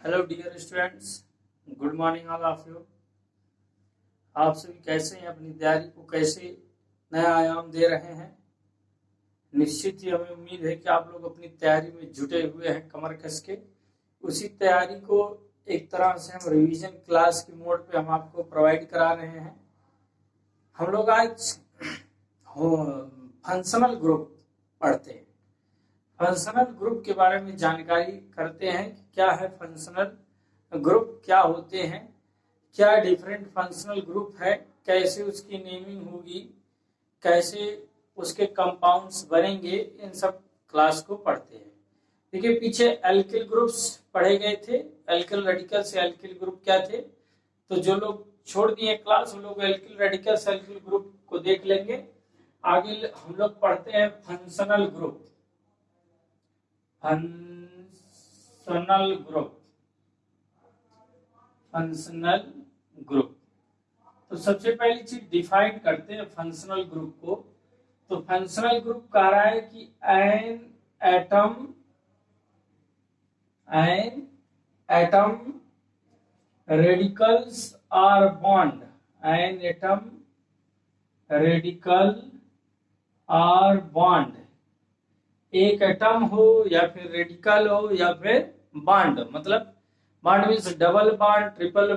Hello dear students, good morning all of you. आप सभी कैसे हैं? अपनी तैयारी को कैसे नया आयाम दे रहे हैं? निश्चित ही हमें उम्मीद है कि आप लोग अपनी तैयारी में जुटे हुए हैं कमर कस के। उसी तैयारी को एक तरह से हम रिवीजन क्लास की मोड पे हम आपको प्रोवाइड करा रहे हैं। हम लोग आज फंक्शनल ग्रुप पढ़ते हैं। फंक्शनल ग्रुप के बारे में जानकारी करते हैं कि क्या है फंक्शनल ग्रुप, क्या होते हैं, क्या डिफरेंट फंक्शनल ग्रुप है, कैसे उसकी नेमिंग होगी, कैसे उसके कंपाउंड्स बनेंगे, इन सब क्लास को पढ़ते हैं। देखिए, पीछे एल्किल ग्रुप्स पढ़े गए थे। एल्किल रेडिकल से एल्किल ग्रुप क्या थे, तो जो लोग छोड़ दिए क्लास वो लोग एल्किल रेडिकल से एल्किल ग्रुप को देख लेंगे। आगे हम लोग पढ़ते हैं functional group. Functional group, functional group. तो सबसे पहली चीज डिफाइन करते हैं फंक्शनल ग्रुप को। तो फंक्शनल ग्रुप कह रहा है कि an atom radicals are bond, an atom radical are bond. एक एटम हो या फिर रेडिकल हो या फिर बॉन्ड, मतलब bond means double bond, triple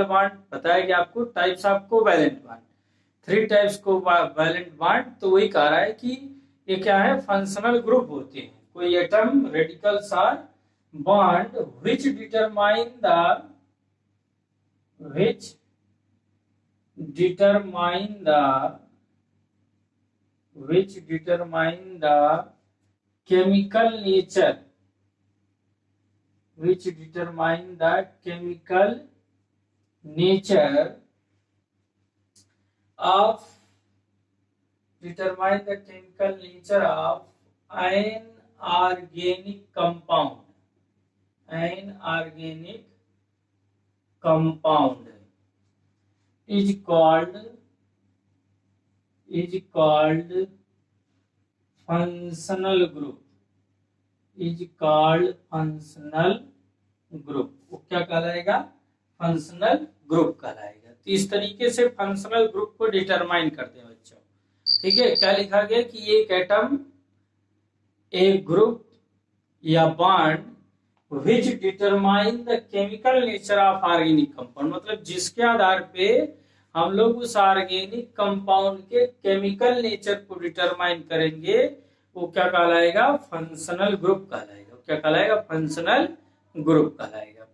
bond बताया गया आपको। Types of covalent bond, 3 types covalent bond. तो वही कह रहा है कि ये क्या है, फंक्शनल ग्रुप होते हैं। कोई atom radicals are bond which determine the chemical nature, which determine the chemical nature of an organic compound, is called functional group, वो क्या कहलाएगा, फंक्शनल ग्रुप कहलाएगा। तो इस तरीके से फंक्शनल ग्रुप को डिटरमाइन करते हैं बच्चों। ठीक है, क्या लिखा गया कि एक एटम, एक ग्रुप या bond which determine the chemical nature of organic compound, मतलब जिसके आधार पे हम लोग उस ऑर्गेनिक कंपाउंड के केमिकल नेचर को डिटरमाइन करेंगे, वो क्या कहलाएगा, फंक्शनल ग्रुप कहलाएगा। क्या कहलाएगा, फंक्शनल ग्रुप कहलाएगा।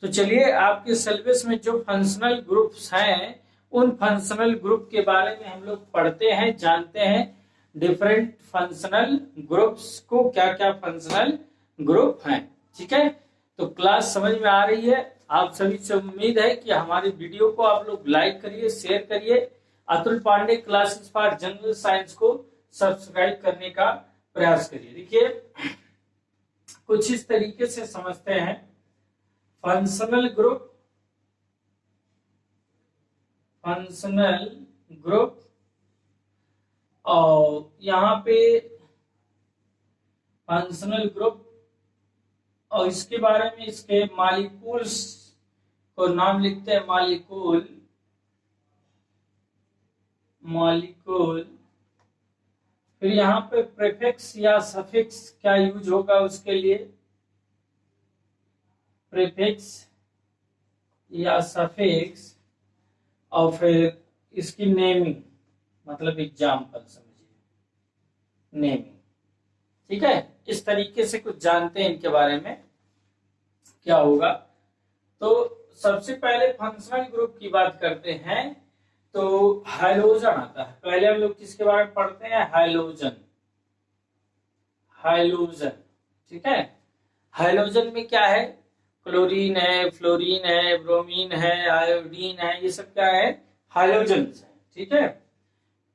तो चलिए, आपके सिलेबस में जो फंक्शनल ग्रुप्स हैं उन फंक्शनल ग्रुप के बारे में हम लोग पढ़ते हैं, जानते हैं। डिफरेंट फंक्शनल ग्रुप्स को क्या क्या फंक्शनल ग्रुप हैं। ठीक है, तो क्लास समझ में आ रही है? आप सभी से उम्मीद है कि हमारी वीडियो को आप लोग लाइक करिए, शेयर करिए। Atul Pandey classes for general science को सब्सक्राइब करने का प्रयास करिए। देखिए, कुछ इस तरीके से समझते हैं फंक्शनल ग्रुप। और यहाँ पे फंक्शनल ग्रुप और इसके बारे में इसके मॉलिक्यूल्स को नाम लिखते हैं, मॉलिक्यूल। फिर यहाँ पे प्रीफिक्स या सफिक्स क्या यूज होगा उसके लिए, प्रीफिक्स या सफिक्स। और फिर इसकी नेमिंग, मतलब एग्जाम्पल समझिए, नेमिंग। ठीक है, इस तरीके से कुछ जानते हैं इनके बारे में क्या होगा। तो सबसे पहले फंक्शनल ग्रुप की बात करते हैं तो हाइड्रोजन आता है। पहले हम लोग किसके बारे में पढ़ते हैं, हाइड्रोजन। ठीक है, हाइड्रोजन में क्या है, क्लोरीन है, फ्लोरीन है, ब्रोमीन है, आयोडीन है, ये सब क्या है, हाइड्रोजन है। ठीक है,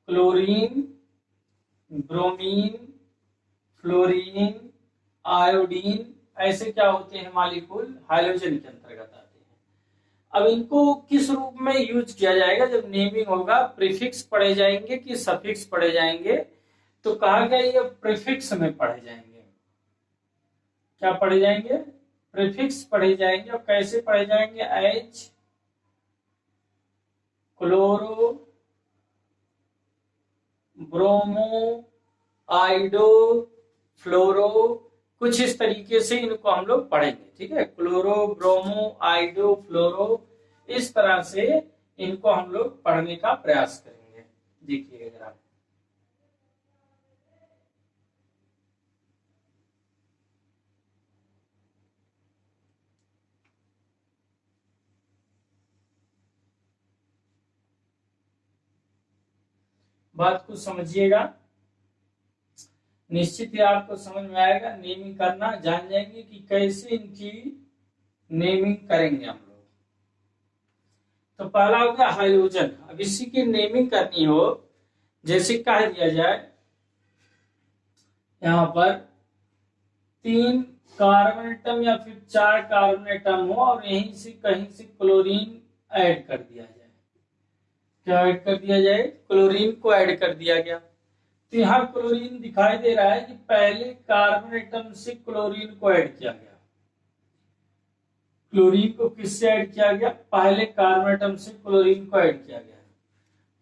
क्लोरीन, ब्रोमीन, फ्लोरीन, आयोडीन, ऐसे क्या होते हैं मॉलिक्यूल, हाइड्रोजन के अंतर्गत आते हैं। अब इनको किस रूप में यूज किया जाएगा, जब नेमिंग होगा, प्रीफिक्स पढ़े जाएंगे कि सफिक्स पढ़े जाएंगे? तो कहा गया ये प्रीफिक्स में पढ़े जाएंगे। क्या पढ़े जाएंगे, प्रीफिक्स पढ़े जाएंगे। और कैसे पढ़े जाएंगे? एच, क्लोरो, ब्रोमो, आइडो, फ्लोरो, कुछ इस तरीके से इनको हम लोग पढ़ेंगे। ठीक है, क्लोरो, ब्रोमो, आइडो, फ्लोरो, इस तरह से इनको हम लोग पढ़ने का प्रयास करेंगे। देखिए जरा, बात को समझिएगा, निश्चित ही आपको समझ में आएगा। नेमिंग करना जान जाएंगे कि कैसे इनकी नेमिंग करेंगे हम लोग। तो पहला हो गया हाइड्रोजन। अब इसी की नेमिंग करनी हो, जैसे कह दिया जाए यहां पर 3 कार्बन एटम या फिर 4 कार्बन एटम हो और यहीं से कहीं से क्लोरीन ऐड कर दिया जाए। क्या ऐड कर दिया जाए? क्लोरीन को ऐड कर दिया गया। तो यहाँ क्लोरीन दिखाई दे रहा है कि पहले कार्बन एटम से क्लोरीन को ऐड किया गया। क्लोरीन को किससे ऐड किया गया? पहले कार्बन एटम से क्लोरीन को ऐड किया गया।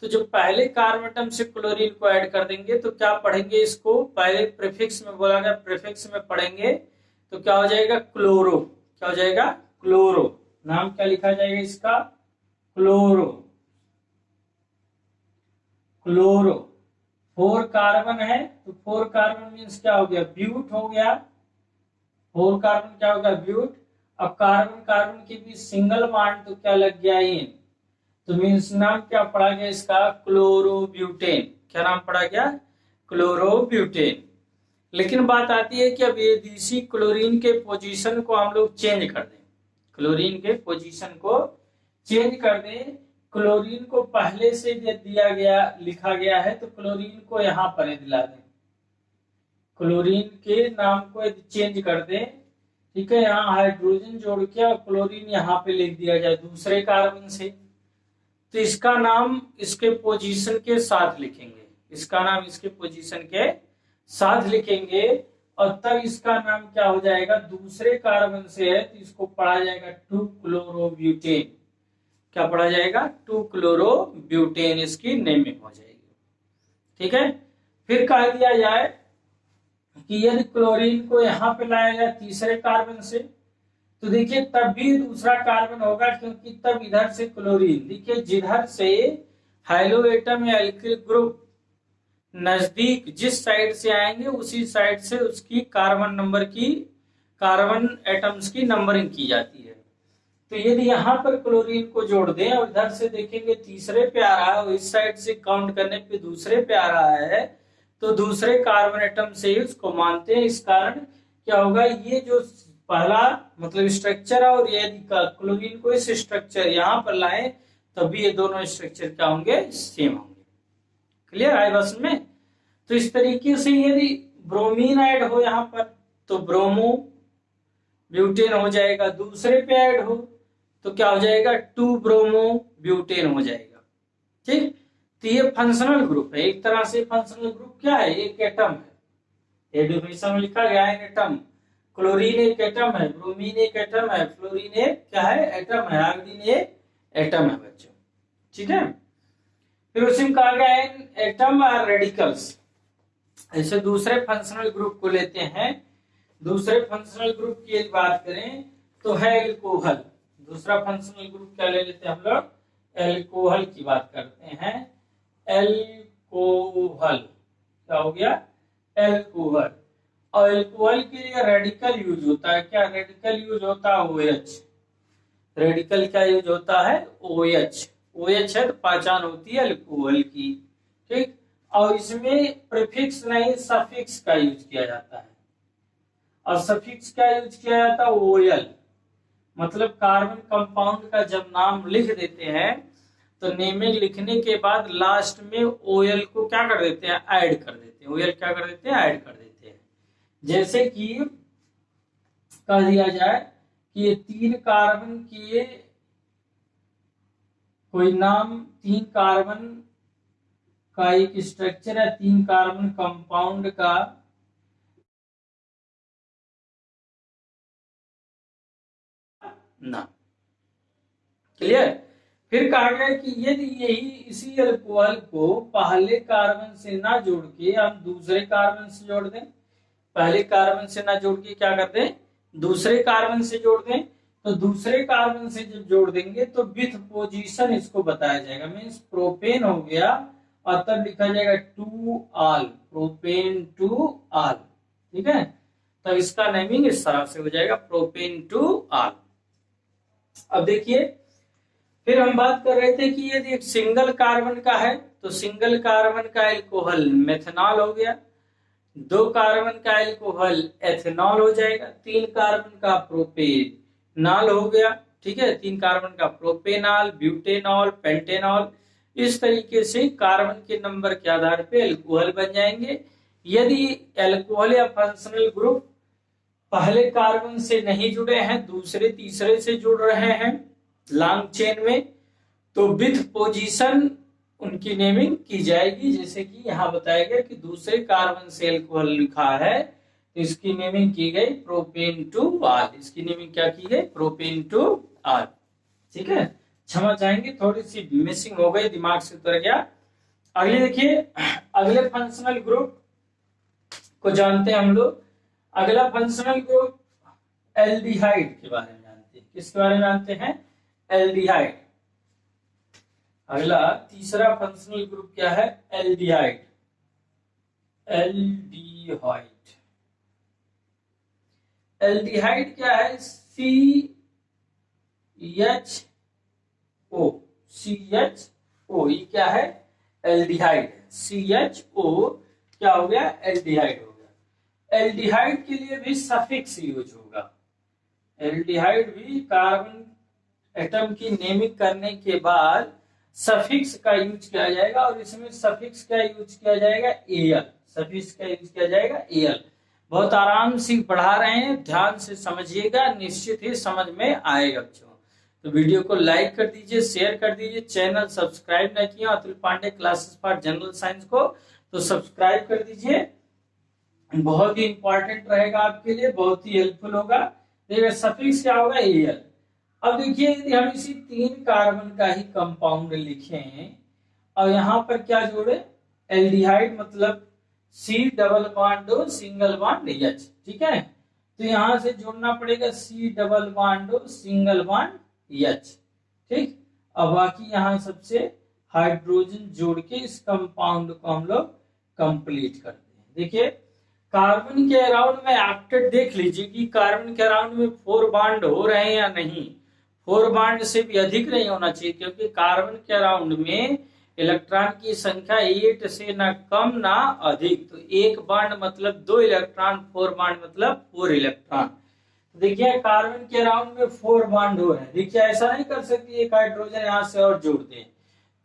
तो जो पहले कार्बन एटम से क्लोरीन को ऐड कर देंगे तो क्या पढ़ेंगे इसको? पहले प्रीफिक्स में बोला गया, प्रीफिक्स में पढ़ेंगे तो क्या हो जाएगा? क्लोरो। क्या हो जाएगा? क्लोरो। नाम क्या लिखा जाएगा इसका? क्लोरो। क्लोरो। 4 कार्बन है तो 4 कार्बन मीन्स क्या हो गया? ब्यूट हो गया। 4 कार्बन क्या होगा? ब्यूट। अब कार्बन कार्बन के बीच सिंगल बॉन्ड तो क्या लग गया? इन। तो मीन्स नाम क्या पढ़ा गया इसका? क्लोरोब्यूटेन। क्या नाम पढ़ा गया? क्लोरोब्यूटेन। लेकिन बात आती है कि अब ये इसी क्लोरीन के पोजीशन को हम लोग चेंज कर दें। क्लोरीन के पोजीशन को चेंज कर दें। क्लोरीन को पहले से दिया गया, लिखा गया है, तो क्लोरीन को यहाँ पर दिला दें। क्लोरीन के नाम को चेंज कर दें। ठीक है, यहाँ हाइड्रोजन जोड़ के और क्लोरीन यहाँ पे लिख दिया जाए दूसरे कार्बन से। तो इसका नाम इसके पोजीशन के साथ लिखेंगे। इसका नाम इसके पोजीशन के साथ लिखेंगे और तब इसका नाम क्या हो जाएगा? दूसरे कार्बन से है तो इसको पढ़ा जाएगा 2-क्लोरोब्यूटेन। क्या पढ़ा जाएगा? 2-क्लोरोब्यूटेन इसकी नेमिंग हो जाएगी। ठीक है, फिर कह दिया जाए कि यदि क्लोरीन को यहाँ पे लाया जाए तीसरे कार्बन से तो देखिए तब भी दूसरा कार्बन होगा, क्योंकि तब इधर से क्लोरीन, देखिए जिधर से हाइलो एटम या एल्किल ग्रुप नजदीक जिस साइड से आएंगे उसी साइड से उसकी कार्बन नंबर की, कार्बन एटम्स की नंबरिंग की जाती है। तो यदि यहाँ पर क्लोरीन को जोड़ दें और इधर से देखेंगे तीसरे पे आ रहा है और इस साइड से काउंट करने पे दूसरे पे आ रहा है, तो दूसरे कार्बन एटम से ही उसको मानते हैं। इस कारण क्या होगा? ये जो पहला मतलब स्ट्रक्चर है और यदि क्लोरीन को इस स्ट्रक्चर यहाँ पर लाएं तभी ये दोनों स्ट्रक्चर क्या होंगे? सेम होंगे। क्लियर है बस में? तो इस तरीके से यदि ब्रोमीन ऐड हो यहाँ पर तो ब्रोमो ब्यूटेन हो जाएगा। दूसरे पे ऐड हो तो क्या हो जाएगा? 2-ब्रोमो ब्यूटेन हो जाएगा। ठीक, तो ये फंक्शनल ग्रुप है। एक तरह से फंक्शनल ग्रुप क्या है? एक एटम है। डेफिनेशन में लिखा गया है एटम। क्लोरीन एक एटम है, ब्रोमीन एक एटम है, फ्लोरीन एक क्या है? एटम है, आयोडीन एक एटम है बच्चों। ठीक है, फिर उसी में कहा गया है एटम और रेडिकल्स। ऐसे दूसरे फंक्शनल ग्रुप को लेते हैं। दूसरे फंक्शनल ग्रुप की यदि बात करें तो है एल्कोहल। दूसरा फंक्शनल ग्रुप क्या ले लेते हैं हम लोग? एल्कोहल की बात करते हैं। एल्कोहल क्या हो गया? एल्कोहल। और एल्कोहल के लिए रेडिकल यूज होता है। क्या रेडिकल यूज होता है? OH। रेडिकल क्या यूज होता है? OH। OH है तो पहचान होती है एल्कोहल की। ठीक, और इसमें प्रीफिक्स नहीं सफिक्स का यूज किया जाता है। और सफिक्स क्या यूज किया जाता है? OL। मतलब कार्बन कंपाउंड का जब नाम लिख देते हैं तो नेमिंग लिखने के बाद लास्ट में OL को क्या कर देते हैं? ऐड कर देते हैं। OL क्या कर देते हैं? ऐड कर देते हैं। जैसे कि कह दिया जाए कि ये 3 कार्बन की कोई नाम, 3 कार्बन का एक स्ट्रक्चर है, 3 कार्बन कंपाउंड का ना। क्लियर। फिर कहा गया कि यदि यही इसी अल्कोहल को पहले कार्बन से ना जोड़ के हम दूसरे कार्बन से जोड़ दें, पहले कार्बन से ना जोड़ के क्या कर दें, दूसरे कार्बन से जोड़ दें, तो दूसरे कार्बन से जब जोड़ देंगे तो विथ पोजीशन इसको बताया जाएगा, मीन्स प्रोपेन हो गया और तब लिखा जाएगा टू आल, प्रोपेन टू आल। ठीक है, तब इसका नेमिंग इस तरह से हो जाएगा प्रोपेन टू आल। अब देखिए, फिर हम बात कर रहे थे कि यदि एक सिंगल कार्बन का है तो सिंगल कार्बन का एल्कोहल मेथनॉल हो गया, 2 कार्बन का एल्कोहल एथेनॉल हो जाएगा, 3 कार्बन का प्रोपेनॉल हो गया। ठीक है, 3 कार्बन का प्रोपेनॉल, ब्यूटेनॉल, पेंटेनॉल। इस तरीके से कार्बन के नंबर के आधार पे एल्कोहल बन जाएंगे। यदि एल्कोहल या फंक्शनल ग्रुप पहले कार्बन से नहीं जुड़े हैं, दूसरे तीसरे से जुड़ रहे हैं लॉन्ग चेन में, तो विथ पोजीशन उनकी नेमिंग की जाएगी। जैसे कि यहाँ बताया गया कि दूसरे कार्बन से एल्कोहल लिखा है तो इसकी नेमिंग की गई प्रोपेन टू आल, इसकी नेमिंग क्या की गई, प्रोपेन टू आल। ठीक है, क्षमा चाहेंगे, थोड़ी सी मिसिंग हो गई, दिमाग से उतर गया। अगले देखिए, अगले फंक्शनल ग्रुप को जानते हैं हम लोग। अगला फंक्शनल ग्रुप एल्डिहाइड के बारे में जानते हैं। किसके बारे में जानते हैं, एल्डिहाइड। अगला तीसरा फंक्शनल ग्रुप क्या है, एल्डिहाइड। एल्डिहाइड, एल्डिहाइड क्या है, CHO, CHO, ये क्या है, एल्डिहाइड। CHO क्या हो गया, एल्डिहाइड हो गया। एल्डिहाइड के लिए भी सफिक्स यूज होगा। एल्डिहाइड भी कार्बन एटम की नेमिंग करने के बाद सफिक्स का यूज किया जाएगा, और इसमें सफिक्स का यूज किया जाएगा एल, सफिक्स का यूज किया जाएगा एल। बहुत आराम से पढ़ा रहे हैं, ध्यान से समझिएगा, निश्चित ही समझ में आएगा बच्चों। तो वीडियो को लाइक कर दीजिए, शेयर कर दीजिए, चैनल सब्सक्राइब न किया Atul Pandey classes for general science को तो सब्सक्राइब कर दीजिए, बहुत ही इंपॉर्टेंट रहेगा आपके लिए, बहुत ही हेल्पफुल होगा। देखिए सफिक्स क्या होगा, एल। अब देखिए, यदि हम इसी 3 कार्बन का ही कंपाउंड लिखें और यहाँ पर क्या जोड़े, एल्डिहाइड मतलब C double bond O single bond H। ठीक है, तो यहां से जोड़ना पड़ेगा C double bond O single bond H। ठीक, अब बाकी यहाँ सबसे हाइड्रोजन जोड़ के इस कंपाउंड को हम लोग कंप्लीट करते हैं। देखिए, कार्बन के अराउंड में ऑक्टेट देख लीजिए कि कार्बन के अराउंड में 4 बॉन्ड हो रहे हैं या नहीं। 4 बॉन्ड से भी अधिक नहीं होना चाहिए, क्योंकि कार्बन के अराउंड में इलेक्ट्रॉन की संख्या 8 से ना कम ना अधिक। तो 1 बॉन्ड मतलब 2 इलेक्ट्रॉन, 4 बॉन्ड मतलब 4 इलेक्ट्रॉन। देखिए कार्बन के अराउंड में 4 बॉन्ड हो रहे हैं। देखिए ऐसा नहीं कर सकते एक हाइड्रोजन यहाँ से और जोड़ दें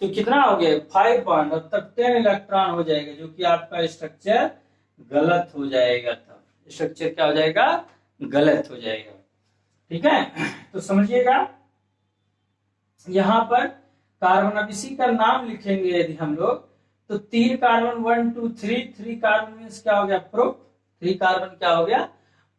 तो कितना हो गया, 5 बॉन्ड, और तब 10 इलेक्ट्रॉन हो जाएगा, जो कि आपका स्ट्रक्चर गलत हो जाएगा। तब स्ट्रक्चर क्या हो जाएगा, गलत हो जाएगा। ठीक है, तो समझिएगा यहाँ पर कार्बन, अब इसी का नाम लिखेंगे यदि हम लोग, तो 3 कार्बन 1 2 3 कार्बन मीन्स क्या हो गया, प्रोप। 3 कार्बन क्या हो गया,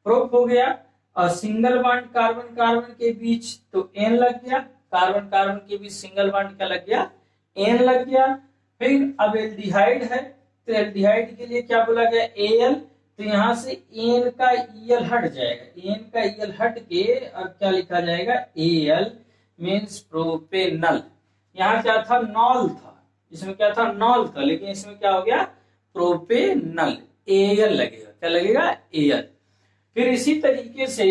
प्रोप हो गया। और सिंगल बॉन्ड कार्बन कार्बन के बीच तो एन लग गया, कार्बन कार्बन के बीच सिंगल बॉन्ड क्या लग गया, एन लग गया। फिर अब एल्डिहाइड है तो एल्डिहाइड के लिए क्या बोला गया, एल। तो यहाँ से एन का ईल हट जाएगा, एन का ईल हट के और क्या लिखा जाएगा, एल मीन्स प्रोपेनल। यहाँ क्या था, नॉल था, इसमें क्या था, नॉल था, लेकिन इसमें क्या हो गया, प्रोपेनल, एल लगेगा, क्या लगेगा, एल। फिर इसी तरीके से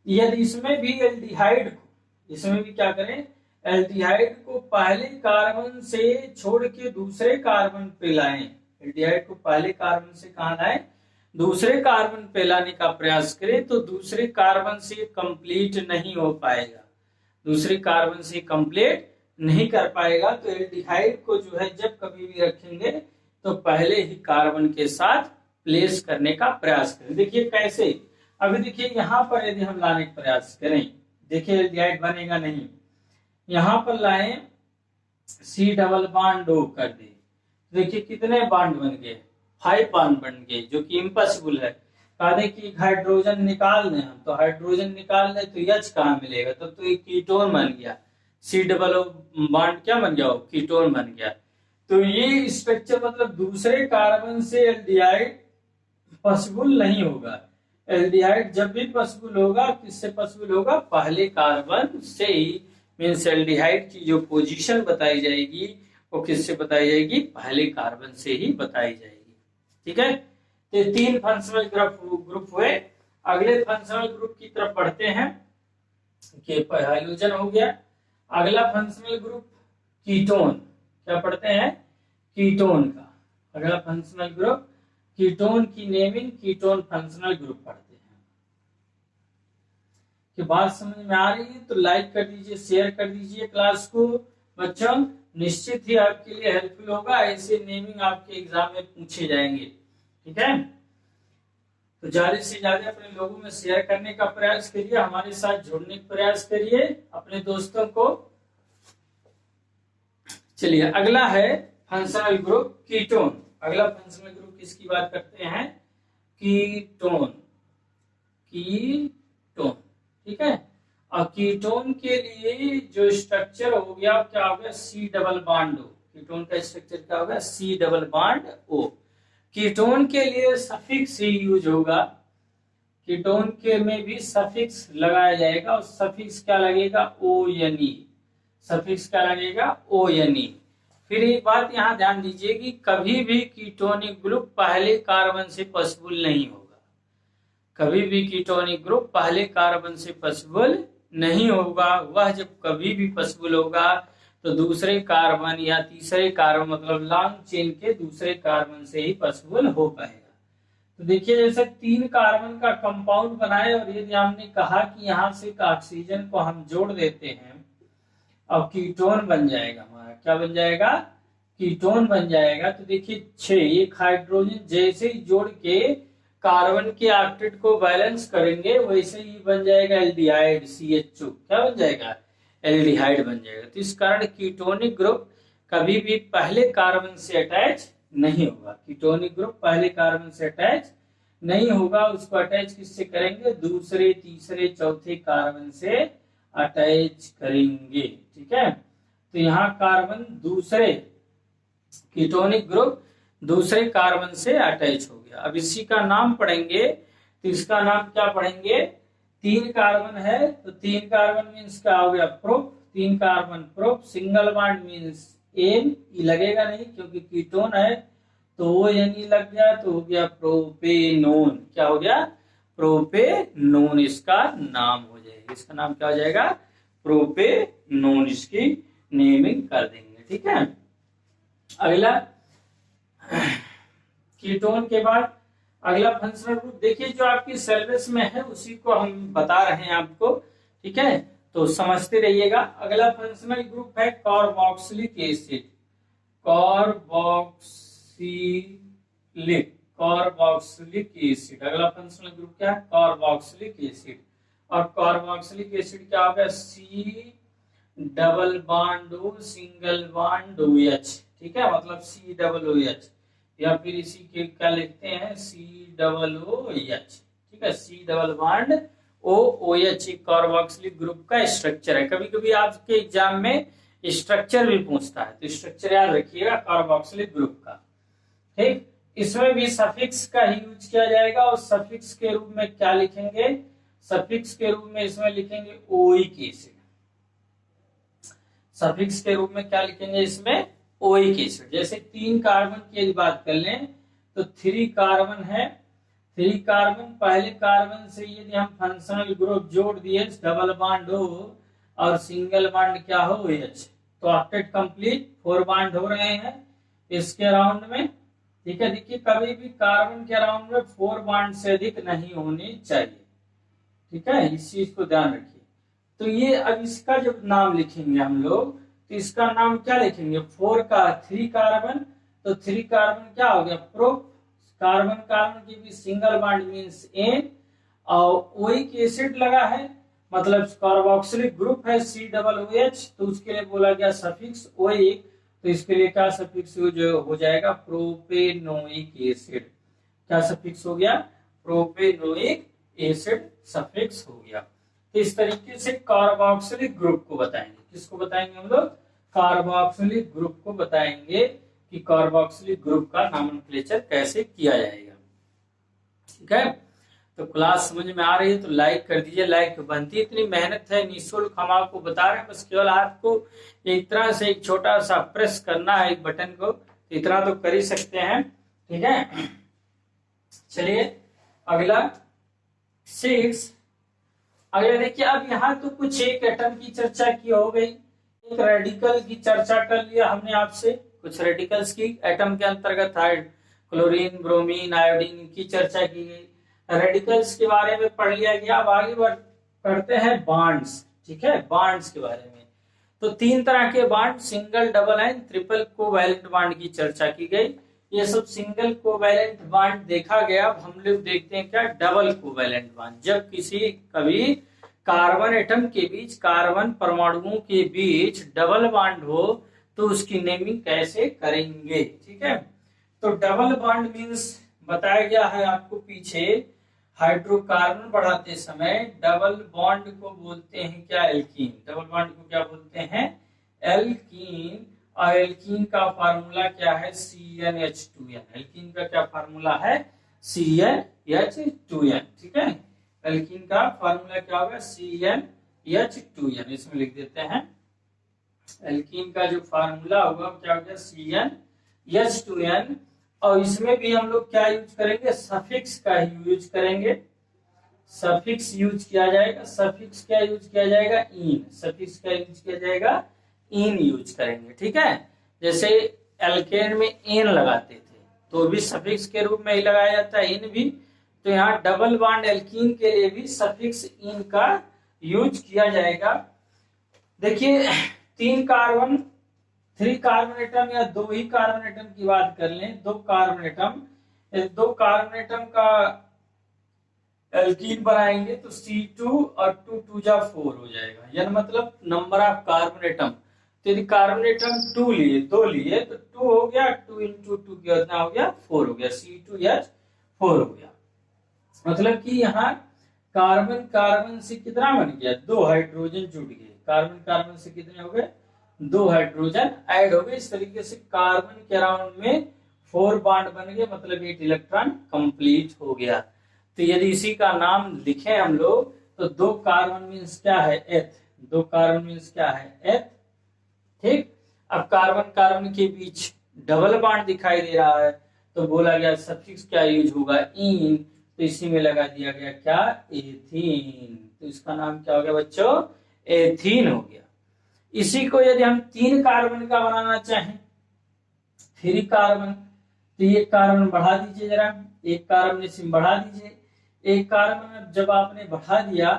यदि इसमें भी एल्डिहाइड को, इसमें भी क्या करें, एल्डिहाइड को पहले कार्बन से छोड़ के दूसरे कार्बन पे लाएं, एल्डिहाइड को पहले कार्बन से कहां लाएं, दूसरे कार्बन पे लाने का प्रयास करें, तो दूसरे कार्बन से कंप्लीट नहीं हो पाएगा, दूसरे कार्बन से कंप्लीट नहीं कर पाएगा। तो एल्डिहाइड को जो है जब कभी भी रखेंगे तो पहले ही कार्बन के साथ प्लेस करने का प्रयास करें। देखिए कैसे, अभी देखिए यहाँ पर यदि हम लाने का प्रयास करें, देखिए एल्डिहाइड बनेगा नहीं, यहाँ पर लाएं C डबल बॉन्ड O कर दे, देखिए कितने बॉन्ड बन गए, 5 बॉन्ड बन गए, जो कि इम्पॉसिबल है। कहा दे कि हाइड्रोजन निकाल दें हम, तो हाइड्रोजन निकाल दें तो H कहाँ मिलेगा, तब तो ये कीटोन बन गया, C डबल O बॉन्ड क्या बन गया, कीटोन बन गया। तो ये स्ट्रक्चर मतलब दूसरे कार्बन से एल्डिहाइड पॉसिबल नहीं होगा। एल्डिहाइड जब भी पॉसिबल होगा किससे पॉसिबल होगा, पहले कार्बन से ही। मीन्स एल्डिहाइड की जो पोजीशन बताई जाएगी वो किससे बताई जाएगी, पहले कार्बन से ही बताई जाएगी। ठीक है, तो 3 फंक्शनल ग्रुप हुए। अगले फंक्शनल ग्रुप की तरफ बढ़ते हैं कि हाइड्रोजन हो गया। अगला फंक्शनल ग्रुप कीटोन, क्या पढ़ते हैं, कीटोन का। अगला फंक्शनल ग्रुप कीटोन की नेमिंग कीटोन फंक्शनल ग्रुप पढ़ते हैं। कि बात समझ में आ रही है तो लाइक कर दीजिए, शेयर कर दीजिए क्लास को बच्चों, निश्चित ही आपके लिए हेल्पफुल होगा। ऐसे नेमिंग आपके एग्जाम में पूछे जाएंगे। ठीक है, तो ज्यादा से ज्यादा अपने लोगों में शेयर करने का प्रयास करिए, हमारे साथ जुड़ने का प्रयास करिए अपने दोस्तों को। चलिए अगला है फंक्शनल ग्रुप कीटोन। अगला फंक्शनल ग्रुप किसकी बात करते हैं, कीटोन। कीटोन, ठीक है। और कीटोन के लिए जो स्ट्रक्चर हो गया क्या हो गया, C double bond O। Ketone का स्ट्रक्चर क्या होगा, C double bond O। Ketone के लिए सफिक्स ही यूज होगा, कीटोन के में भी सफिक्स लगाया जाएगा और सफिक्स क्या लगेगा, ONE। सफिक्स क्या लगेगा, ONE। फिर एक बात यहाँ ध्यान दीजिए कि कभी भी कीटोनिक ग्रुप पहले कार्बन से पॉसिबल नहीं होगा। कभी भी कीटोनिक ग्रुप पहले कार्बन से पॉसिबल नहीं होगा। वह जब कभी भी पॉसिबल होगा तो दूसरे कार्बन या तीसरे कार्बन मतलब लॉन्ग चेन के दूसरे कार्बन से ही पॉसिबल हो पाएगा। तो देखिए जैसे 3 कार्बन का कंपाउंड बनाए और यदि हमने कहा कि यहाँ से ऑक्सीजन को हम जोड़ देते हैं अब कीटोन बन जाएगा, हमारा क्या बन जाएगा, कीटोन बन जाएगा। तो देखिए 6 एक हाइड्रोजन जैसे ही जोड़ के कार्बन के ऑक्टेट को बैलेंस करेंगे वैसे ही बन जाएगा एल्डिहाइड, CHO क्या बन जाएगा, एल्डिहाइड बन जाएगा। तो इस कारण कीटोनिक ग्रुप कभी भी पहले कार्बन से अटैच नहीं होगा। कीटोनिक ग्रुप पहले कार्बन से अटैच नहीं होगा, उसको अटैच किससे करेंगे, दूसरे तीसरे चौथे कार्बन से अटैच करेंगे। ठीक है, तो यहाँ कार्बन दूसरे कीटोनिक ग्रुप दूसरे कार्बन से अटैच हो गया। अब इसी का नाम पढ़ेंगे, तो इसका नाम क्या पढ़ेंगे, 3 कार्बन है तो 3 कार्बन मीन्स क्या हो गया, prop. 3 carbon prop, single bond means ane, लगेगा नहीं क्योंकि कीटोन है तो वो यानी लग गया तो हो गया प्रोपेनोन। क्या हो गया, प्रोपेनोन इसका नाम हो जाएगा। इसका नाम क्या हो जाएगा, प्रोपेनोन। इसकी नेमिंग कर देंगे। ठीक है, अगला कीटोन के बाद अगला फंक्शनल ग्रुप देखिए जो आपकी सिलेबस में है उसी को हम बता रहे हैं आपको। ठीक है, तो समझते रहिएगा। अगला फंक्शनल ग्रुप है कार्बोक्सिलिक एसिड। कार्बोक्सिलिक एसिड अगला फंक्शनल ग्रुप क्या है, कार्बोक्सिलिक एसिड। और कार्बोक्सिलिक एसिड क्या होगा, C double bond O single bond OH। ठीक है, मतलब C डबल OH या फिर इसी के क्या लिखते हैं, C डबल OH। ठीक है, C double bond OH carboxylic group का स्ट्रक्चर है। कभी कभी आपके एग्जाम में स्ट्रक्चर भी पूछता है तो स्ट्रक्चर याद रखिएगा कार्बोक्सिलिक ग्रुप का। ठीक, इसमें भी सफिक्स का ही यूज किया जाएगा और सफिक्स के रूप में क्या लिखेंगे, सफिक्स के रूप में इसमें लिखेंगे ओइक एसिड। सफिक्स के रूप में क्या लिखेंगे इसमें, ओइक एसिड। जैसे 3 कार्बन की यदि बात कर लें तो 3 कार्बन है, 3 कार्बन पहले कार्बन से यदि हम फंक्शनल ग्रुप जोड़ दिए डबल बॉन्ड हो और सिंगल बॉन्ड क्या हो OH तो ऑक्टेट कंप्लीट 4 बॉन्ड हो रहे हैं इसके अराउंड में। ठीक है, देखिए कभी भी कार्बन के अराउंड में 4 बॉन्ड से अधिक नहीं होने चाहिए। ठीक है, इस चीज को ध्यान रखिए। तो ये अब इसका जब नाम लिखेंगे हम लोग तो इसका नाम क्या लिखेंगे, 4 का 3 कार्बन तो 3 कार्बन क्या हो गया, प्रोप। कार्बन कार्बन की भी सिंगल बॉन्ड मींस N और ओइक एसिड लगा है मतलब कार्बोक्सिलिक ग्रुप है C डबल OH तो उसके लिए बोला गया सफिक्स ओइक। तो इसके लिए क्या सफिक्स जो हो जाएगा, प्रोपेनोइक एसिड। क्या सफिक्स हो गया, प्रोपेनोइक एसिड सफिक्स हो गया। तो इस तरीके से कार्बोक्सिलिक ग्रुप को बताएंगे। किसको बताएंगे हम लोग? कार्बोक्सिलिक ग्रुप को बताएंगे कि कार्बोक्सिलिक ग्रुप का नॉमेनक्लेचर कैसे किया जाएगा। ठीक है, तो क्लास समझ में आ रही है तो लाइक कर दीजिए। लाइक बनती इतनी मेहनत है, निःशुल्क हम आपको बता रहे हैं, बस केवल आपको एक तरह से एक छोटा सा प्रेस करना है एक बटन को, इतना तो कर ही सकते हैं। ठीक है, चलिए अगला 6। अगला देखिए, अब यहाँ तो कुछ एक एटम की चर्चा की हो गई, एक रेडिकल की चर्चा कर लिया हमने आपसे, कुछ रेडिकल्स की एटम के अंतर्गत क्लोरीन, ब्रोमीन, आयोडीन की चर्चा की गई, रेडिकल्स के बारे में पढ़ लिया गया। अब आगे पढ़ते हैं बॉन्ड्स। ठीक है, बॉन्ड्स के बारे में तो 3 तरह के bond, single, double and triple covalent bond की चर्चा की गई। ये सब सिंगल कोवैलेंट बॉन्ड देखा गया। अब हम लोग देखते हैं क्या डबल कोवैलेंट बॉन्ड। जब कभी कार्बन एटम के बीच, कार्बन परमाणुओं के बीच डबल बॉन्ड हो तो उसकी नेमिंग कैसे करेंगे। ठीक है, तो डबल बॉन्ड मीन्स बताया गया है आपको पीछे, हाइड्रोकार्बन बढ़ाते समय डबल बॉन्ड को बोलते हैं क्या? एल्कीन। डबल बॉन्ड को क्या बोलते हैं? एल्कीन। और एल्कीन का फार्मूला क्या है? CnH2n। एल्कीन का क्या फार्मूला है? CnH2n। ठीक है, एल्कीन का फार्मूला क्या होगा? CnH2n। इसमें लिख देते हैं, एल्कीन का जो फार्मूला होगा क्या होगा? CnH2n। और इसमें भी हम लोग क्या यूज करेंगे? सफिक्स का यूज करेंगे। सफिक्स यूज किया जाएगा। सफिक्स क्या यूज किया जाएगा? इन। सफिक्स क्या यूज किया जाएगा? इन यूज करेंगे। ठीक है, जैसे एल्केन में एन लगाते थे तो भी सफिक्स के रूप में ही लगाया जाता है, इन भी। तो यहाँ डबल बॉन्ड एल्कीन के लिए भी सफिक्स इन का यूज किया जाएगा। देखिए 3 कार्बन 3 कार्बन एटम या 2 ही कार्बन एटम की बात कर लें, 2 कार्बन एटम का एल्कीन बनाएंगे तो C2 और 2 2 जा 4 हो जाएगा, यानी मतलब नंबर ऑफ कार्बन एटम। तो यदि कार्बन एटम 2 लिए तो 2 हो गया, 2 into 2 कितना हो गया? 4 हो गया, C2H4 हो गया। मतलब कि यहाँ कार्बन से कितना बन गया? 2 हाइड्रोजन जुड़ गए। कार्बन से कितने हो गए? 2 हाइड्रोजन ऐड हो गए। इस तरीके से कार्बन के अराउंड में 4 बॉन्ड बन गए, मतलब 8 इलेक्ट्रॉन कंप्लीट हो गया। तो यदि इसी का नाम लिखें हम लोग तो 2 कार्बन मीन्स क्या है? एथ। 2 कार्बन मीन्स क्या है? एथ। ठीक, अब कार्बन के बीच डबल बॉन्ड दिखाई दे रहा है तो बोला गया सफिक्स क्या यूज होगा? इन। तो इसी में लगा दिया गया क्या? एथीन। तो इसका नाम क्या हो गया बच्चों? एथीन हो गया। इसी को यदि हम 3 कार्बन का बनाना चाहें, 3 कार्बन, तो ये कार्बन बढ़ा दीजिए जरा, एक कार्बन इसमें बढ़ा दीजिए। एक कार्बन जब आपने बढ़ा दिया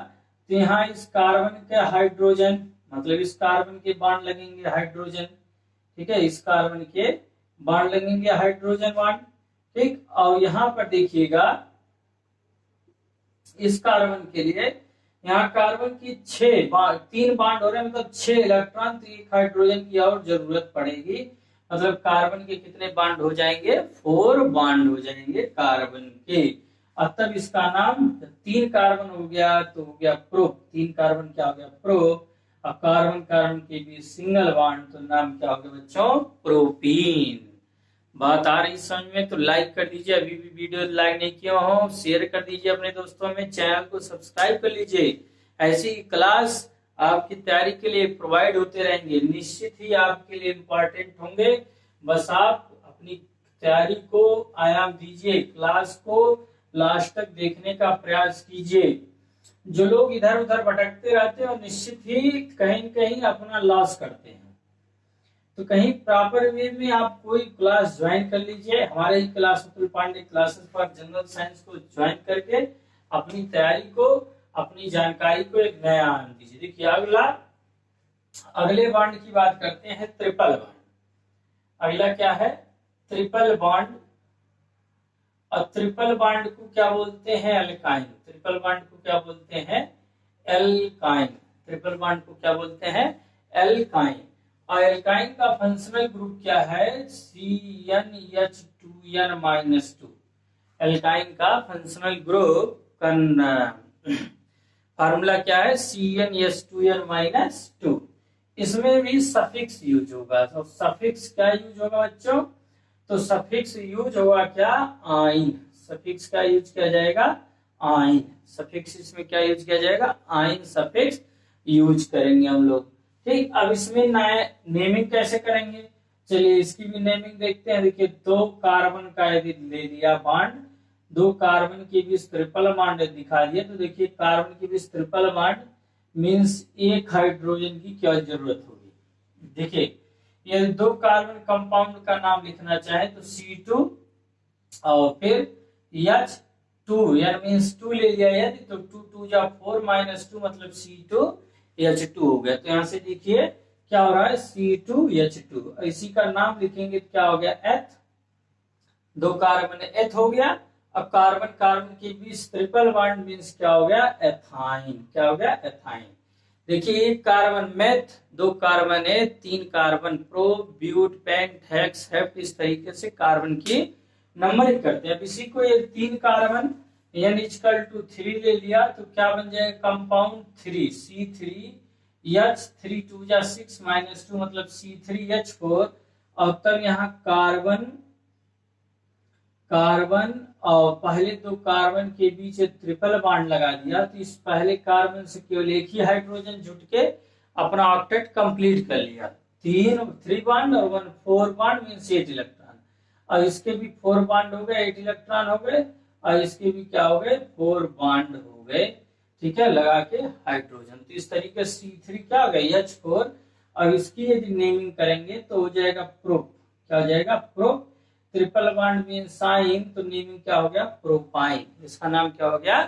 तो यहाँ इस कार्बन के हाइड्रोजन, मतलब इस कार्बन के बॉन्ड लगेंगे हाइड्रोजन। ठीक है, इस कार्बन के बॉन्ड लगेंगे हाइड्रोजन बॉन्ड। ठीक, और यहाँ पर देखिएगा इस कार्बन के लिए यहाँ कार्बन की 3 बॉन्ड हो रहे हैं, मतलब 6 इलेक्ट्रॉन, तो 1 हाइड्रोजन की और जरूरत पड़ेगी। मतलब कार्बन के कितने बॉन्ड हो जाएंगे? 4 बॉन्ड हो जाएंगे कार्बन के। अब तब इसका नाम 3 कार्बन हो गया तो हो गया प्रो। 3 कार्बन क्या हो गया? प्रो। और कार्बन के बीच सिंगल बॉन्ड तो नाम क्या हो गया बच्चों? प्रोपीन। बात आ रही समझ में? तो लाइक कर दीजिए, अभी भी वीडियो लाइक नहीं किया हो शेयर कर दीजिए अपने दोस्तों में, चैनल को सब्सक्राइब कर लीजिए। ऐसी क्लास आपकी तैयारी के लिए प्रोवाइड होते रहेंगे, निश्चित ही आपके लिए इम्पोर्टेंट होंगे। बस आप अपनी तैयारी को आयाम दीजिए, क्लास को लास्ट तक देखने का प्रयास कीजिए। जो लोग इधर उधर भटकते रहते हैं और निश्चित ही कहीं कहीं अपना लॉस करते हैं, तो कहीं प्रॉपर वे में आप कोई क्लास ज्वाइन कर लीजिए। हमारे ही क्लास अतुल पांडे क्लासेस पर जनरल साइंस को ज्वाइन करके अपनी तैयारी को, अपनी जानकारी को एक नया आयाम दीजिए। देखिए अगले बॉन्ड की बात करते हैं, ट्रिपल बॉन्ड। अगला क्या है? Triple bond. और ट्रिपल बॉन्ड को क्या बोलते हैं? एल्काइन। ट्रिपल बॉन्ड को क्या बोलते हैं? एल्काइन। ट्रिपल बॉन्ड को क्या बोलते हैं? एल्काइन। और एल्काइन का फंक्शनल ग्रुप क्या है? CnH2n-2। एल्काइन का फंक्शनल ग्रुप का फार्मूला क्या है, CnS2n-2। इसमें भी सफिक्स यूज होगा। तो सफिक्स क्या यूज होगा बच्चों, तो सफिक्स यूज होगा क्या, आइन। सफिक्स का यूज किया जाएगा, आइन। सफिक्स इसमें क्या यूज किया जाएगा, आइन सफिक्स यूज करेंगे हम लोग। ठीक, अब इसमें नेमिंग कैसे करेंगे, चलिए इसकी भी नेमिंग देखते हैं। देखिए, 2 कार्बन का यदि ले लिया बॉन्ड, 2 कार्बन के बीच ट्रिपल बॉन्ड दिखा दिया, तो देखिए कार्बन के बीच ट्रिपल बॉन्ड मींस एक हाइड्रोजन की क्या जरूरत होगी। देखिए, यदि 2 कार्बन कंपाउंड का नाम लिखना चाहे तो C2 और फिर H2, यानी मींस 2 ले लिया यदि, तो 2 2 जा 4 -2 मतलब C2H2 हो गया। तो यहाँ से देखिए क्या हो रहा है, C2H2। इसी का नाम लिखेंगे तो क्या हो गया, एथ। 2 कार्बन एथ हो गया। अब कार्बन कार्बन के बीच ट्रिपल बॉन्ड मींस क्या हो गया, एथाइन। क्या हो गया, एथाइन। देखिए, 1 carbon meth, 2 carbon eth, 3 carbon pro, but, pent, hex, hept, इस तरीके से कार्बन की नंबरिंग करते हैं। अब इसी को ये 3 कार्बन N=3 ले लिया तो क्या बन जाएगा, कंपाउंड 3 C3H, 3 2 जा 6 -2 मतलब C3H4। और तब यहाँ कार्बन और पहले 2 कार्बन के बीच ट्रिपल बॉन्ड लगा दिया, तो इस पहले कार्बन से केवल एक ही हाइड्रोजन जुट के अपना ऑक्टेट कंप्लीट कर लिया। 3 बॉन्ड और 1 4 बॉन्ड मींस 8 इलेक्ट्रॉन। और इसके भी 4 बॉन्ड हो गए, 8 इलेक्ट्रॉन हो गए, और इसके भी क्या हो गए, 4 बॉन्ड हो गए। ठीक है, लगा के हाइड्रोजन। तो इस तरीके से C3 क्या हो गया, H4। और इसकी यदि नेमिंग करेंगे तो हो जाएगा प्रोप। क्या हो जाएगा, prop. Triple bond mean sine, तो नेमिंग क्या हो गया, प्रोपाइन। इसका नाम क्या हो गया,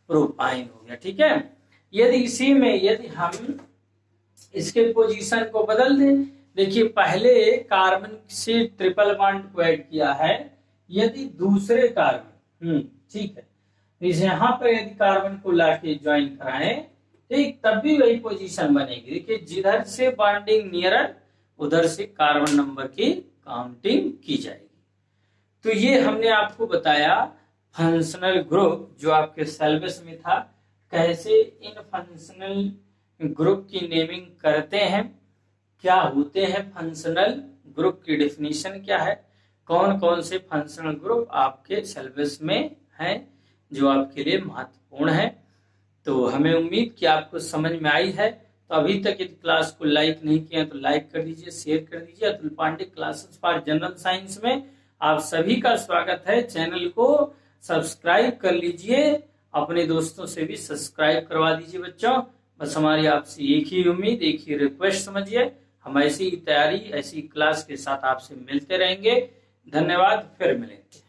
प्रोपाइन हो गया। ठीक है, यदि इसी में यदि हम इसके पोजीशन को बदल दें, देखिए पहले कार्बन से ट्रिपल बॉन्ड को ऐड किया है, यदि दूसरे कार्बन ठीक है, इसे यहाँ पर यदि कार्बन को लाके ज्वाइन कराएं, ठीक, तब भी वही पोजीशन बनेगी। देखिए, जिधर से बॉन्डिंग नियरर उधर से कार्बन नंबर की काउंटिंग की जाएगी। तो ये हमने आपको बताया फंक्शनल ग्रुप जो आपके सिलेबस में था, कैसे इन फंक्शनल ग्रुप की नेमिंग करते हैं, क्या होते हैं फंक्शनल ग्रुप की डेफिनेशन क्या है, कौन कौन से फंक्शनल ग्रुप आपके सिलेबस में हैं जो आपके लिए महत्वपूर्ण है। तो हमें उम्मीद कि आपको समझ में आई है। तो अभी तक यदि क्लास को लाइक नहीं किया तो लाइक कर दीजिए, शेयर कर दीजिए। Atul Pandey classes for general science में आप सभी का स्वागत है। चैनल को सब्सक्राइब कर लीजिए, अपने दोस्तों से भी सब्सक्राइब करवा दीजिए बच्चों। बस हमारी आपसे एक ही उम्मीद, एक ही रिक्वेस्ट समझिए, हम ऐसी तैयारी ऐसी क्लास के साथ आपसे मिलते रहेंगे। धन्यवाद, फिर मिलेंगे।